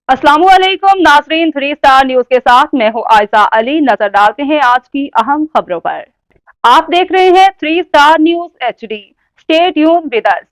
अस्सलामुअलैकुम नाजरीन, 3 star news के साथ मैं हूं आयजा अली। नजर डालते हैं आज की अहम खबरों पर। आप देख रहे हैं 3 star news HD। Stay tune with us.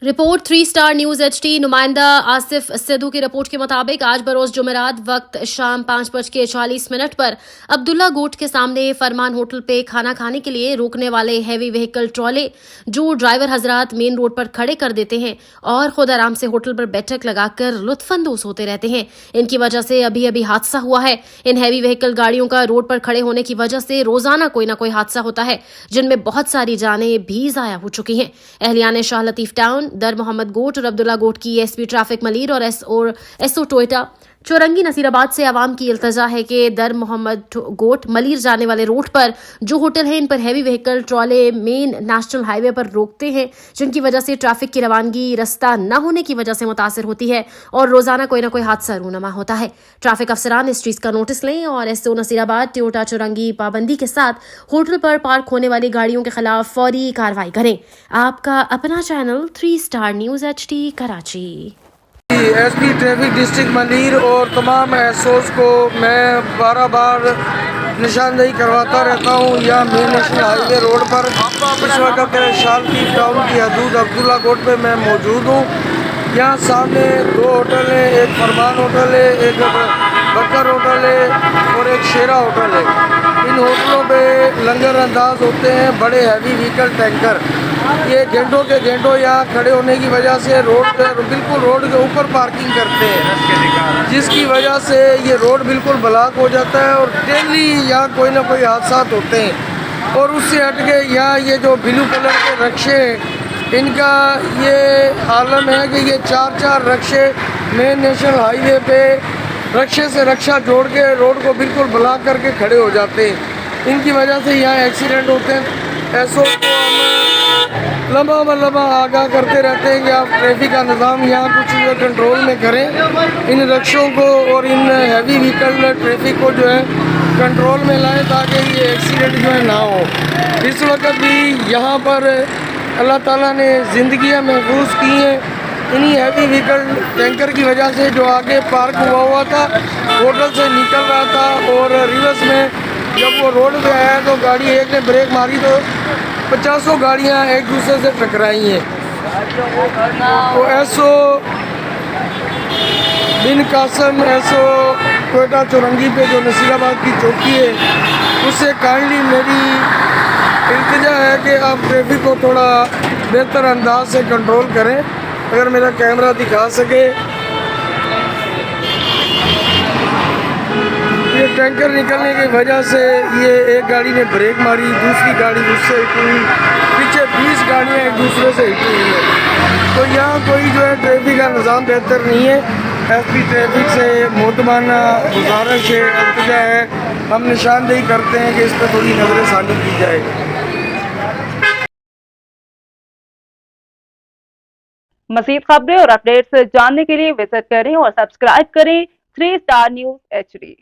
Report 3 star news HD। नुमाइंदा आसिफ सिद्धू की रिपोर्ट के मुताबिक आज बरोज जुमेरात वक्त शाम 5:40 पर अब्दुल्ला गोट के सामने फरमान होटल पे खाना खाने के लिए रोकने वाले हैवी व्हीकल ट्रॉले जो ड्राइवर हजरात मेन रोड पर खड़े कर देते हैं और खुद आराम से होटल पर बैठक लगाकर लुत्फानंदोज होते रहते हैं। इनकी वजह से अभी अभी हादसा हुआ है। इन हैवी व्हीकल गाड़ियों का रोड पर खड़े होने की वजह से रोजाना कोई ना कोई हादसा होता है, जिनमें बहुत सारी जानें भी जाया हो चुकी हैं। एहलियान शाह लतीफ टाउन, दर मोहम्मद गोट और अब्दुल्ला गोट की एसपी ट्रैफिक मलीर और एसओ टोयोटा चौरंगी नसीराबाद से आवाम की इल्तजा है कि दर मोहम्मद गोट मलीर जाने वाले रोड पर जो होटल है, इन पर heavy vehicle trolley main national highway पर रोकते हैं, जिनकी वजह से ट्रैफिक की रवानगी रास्ता न होने की वजह से मुतासर होती है और रोजाना कोई ना कोई हादसा रूनमा होता है। ट्रैफिक अफसरान इस चीज का नोटिस लें और एसओ नसीराबाद टोयोटा चौरंगी पाबंदी के साथ होटल पर पार्क होने वाली गाड़ियों के खिलाफ फौरी कार्रवाई करें। आपका अपना channel 3 star news HD Karachi. SP traffic district Malir और तमाम एसओस को मैं बार निशानदेही करवाता रहता हूँ। यहाँ मेन नेशनल हाईवे रोड पर इस वक्त शाह लतीफ टाउन की हदूद अब्दुल्ला गोट पे मैं मौजूद हूँ। यहाँ सामने 2 होटल हैं, एक फरमान होटल है, एक बकर होटल है और एक शेरा होटल है। इन होटलों पे लंगर अंदाज होते हैं बड़े हैवी व्हीकल टैंकर। ये घंटों के घंटों यहाँ खड़े होने की वजह से रोड पर बिल्कुल रोड के ऊपर पार्किंग करते हैं, जिसकी वजह से ये रोड बिल्कुल ब्लॉक हो जाता है और डेली यहाँ कोई ना कोई हादसा होते हैं। और उससे हट के यहाँ ये जो ब्लू कलर के रक्शे हैं, इनका ये आलम है कि ये 4 रक्शे मेन नेशनल हाईवे पे रक्शे से रक्षा जोड़ के रोड को बिल्कुल ब्लॉक करके खड़े हो जाते हैं। इनकी वजह से यहाँ एक्सीडेंट होते हैं। ऐसो को हम लम्बा आगाह करते रहते हैं कि आप ट्रैफिक का निज़ाम यहाँ कुछ कंट्रोल में करें, इन रक्षों को और इन हैवी व्हीकल ट्रैफिक को जो है कंट्रोल में लाएं ताकि ये एक्सीडेंट जो है ना हो। इस वक्त भी यहाँ पर अल्लाह ताला ने ज़िंदगियाँ महफूज की हैं इन्हीं हैवी व्हीकल टैंकर की वजह से, जो आगे पार्क हुआ था होटल से निकल रहा था और रिवर्स में जब वो रोड पे आया तो गाड़ी एक ने ब्रेक मारी तो 50 गाड़ियाँ एक दूसरे से टकराई हैं। तो एसओ बिन कासम एसओ टोयोटा चौरंगी पे जो नसीराबाद की चौकी है, उससे काइंडली मेरी इल्तिजा है कि आप ट्रैफिक को थोड़ा बेहतर अंदाज से कंट्रोल करें। अगर मेरा कैमरा दिखा सके, ये टैंकर निकलने की वजह से ये एक गाड़ी ने ब्रेक मारी, दूसरी गाड़ी उससे हिट हुई, पीछे 20 गाड़ियाँ एक दूसरे से हिट हुई है। तो यहाँ कोई जो है ट्रैफिक का निज़ाम बेहतर नहीं है। एसपी ट्रैफिक से मोहतमाना गुजारिश है, इल्तिजा है, हम निशानदेही करते हैं कि इस पर थोड़ी नज़रसानी की जाए। मज़ीद खबरें और अपडेट्स जानने के लिए विजिट करें और सब्सक्राइब करें 3 स्टार न्यूज HD।